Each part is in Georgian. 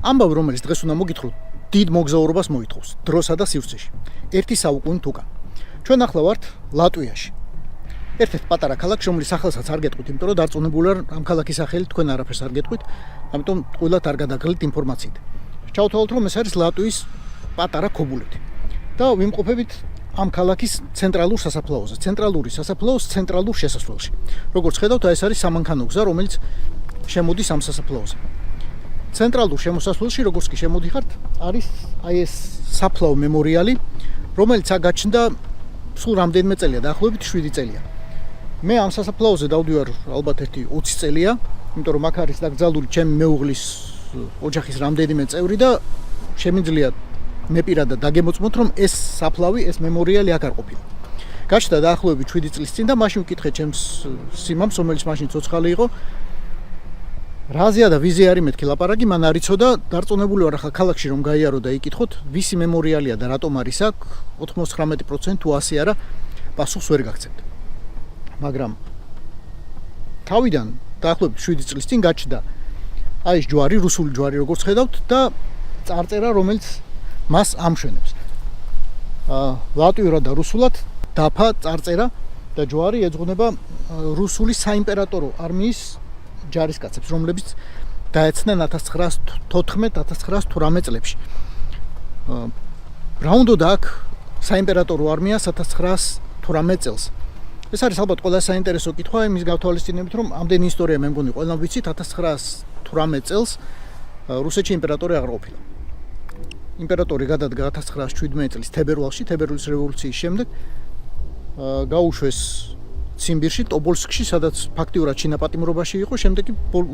ამბავი, რომელიც დღეს უნდა მოგითხროთ, დიდ მოგზაურობას მოითხოვს დროსა და სივრცეში. ერთი საუკუნით უკან. ჩვენ ახლა ვართ ლატვიაში. ერთ-ერთ პატარა ქალაქში, რომლის სახელსაც არ გეტყვით, იმიტომ რომ დარწმუნებული ვარ, ამ ქალაქის სახელით თქვენ არაფერს არ გეტყვით, ამიტომ ყველათ არ გადაგღელით ინფორმაციით. ჩავთვალოთ, რომ ეს არის ლატვიის პატარა ქობულეთი. და ვიმყოფებით ამ ქალაქის ცენტრალურ სასაფლაოზე. ცენტრალური სასაფლაოს ცენტრალურ შესასვლელში. როგორც ხედავთ, ეს არის სამანქანო გზა, რომელიც შემოდის ამ სასაფლაოზე. ცენტრალურ შემოსასვლელში, როგორც კი შემოდიხართ, არის ეს საფლაო მემორიალი, რომელიც აგაჩნდა სულ რამდენიმე წელია, დაახლოებით 7 წელია. მე ამ სასაფლაოზე დავდივარ ალბათ ერთი 20 წელია, იმიტომ რომ აქ არის დაკრძალული ჩემი მეუღლის ოჯახის რამდენიმე წევრი და შემიძლია მე პირადად დაგემოწმოთ, რომ ეს საფლავი, ეს მემორიალი აქ არ ყოფილა. გაჩნდა დაახლოებით 7 წლის წინ და მაშინ ვკითხე ჩემს სიმამს, რომელიც მაშინ ცოცხალი იყო. რაზეა და ვიზე არის მეთქი ლაპარაკი, მან არ იცოდა, დარწმუნებული ვარ ახლა ქალაქში რომ გაიარო და იკითხოთ, ვისი მემორიალია და რატომ არის აქ, 99% თუ ასე არა, პასუხს ვერ გაგცემთ. მაგრამ თავიდან დაახლოებით 7 წლის წინ გაჩნდა აი ეს ჯვარი, რუსული ჯვარი როგორც ხედავთ და წარწერა, რომელიც მას ამშვენებს. ლატვიურად და რუსულად დაფა წარწერა და ჯვარი ეძღვნება რუსული საიმპერატორო არმიის ჯარისკაცებს, რომლებიც დაეცნენ 1914-1918 წლებში. რა უნდოდა აქ საიმპერატორო არმიას 1918 წელს? ეს არის ალბათ ყველა საინტერესო კითხვა იმის გავთვალისწინებით, რომ ამდენი ისტორია მე მგონი ყველამ ვიცით, 1918 წელს რუსეთში იმპერატორი აღარ ყოფილა. იმპერატორი გადადგა 1917 წლის თებერვალში, თებერვლის რევოლუციის შემდეგ გაუშვეს ციმბირში, ტობოლსკში, სადაც ფაქტიურად შინაპატიმრობაში იყო, შემდეგ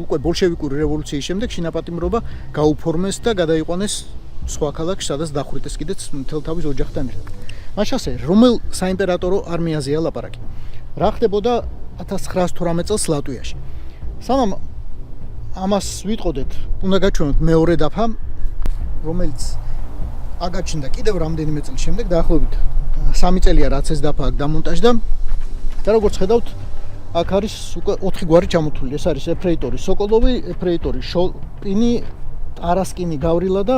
უკვე ბოლშევიკური რევოლუციის შემდეგ შინაპატიმრობა გაუფორმეს და გადაიყვანეს სხვა ქალაქში, სადაც დახვრიტეს კიდეც მთელ თავის ოჯახთან ერთად. მაშ ასე, რომელ საიმპერატორო არმიაზეა ლაპარაკი? რა ხდებოდა 1918 წელს ლატვიაში? სანამ ამას ვიტყოდეთ, უნდა გაჩვენოთ მეორე დაფა, რომელიც აგაჩნდა კიდევ რამდენიმე წლის შემდეგ, დაახლოებით 3 წელია რაც ეს დაფა აქ დამონტაჟდა. და როგორც ხედავთ, აქ არის უკვე 4 გვარი ჩამოთვლილი. ეს არის ეფრეიტორი სოკოლოვი, ეფრეიტორი შოპინი, ტარასკინი გავრილა და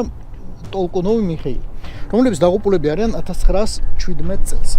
ტოლკონოვი მიხეილი, რომლებიც დაღუპულები არიან 1917 წელს.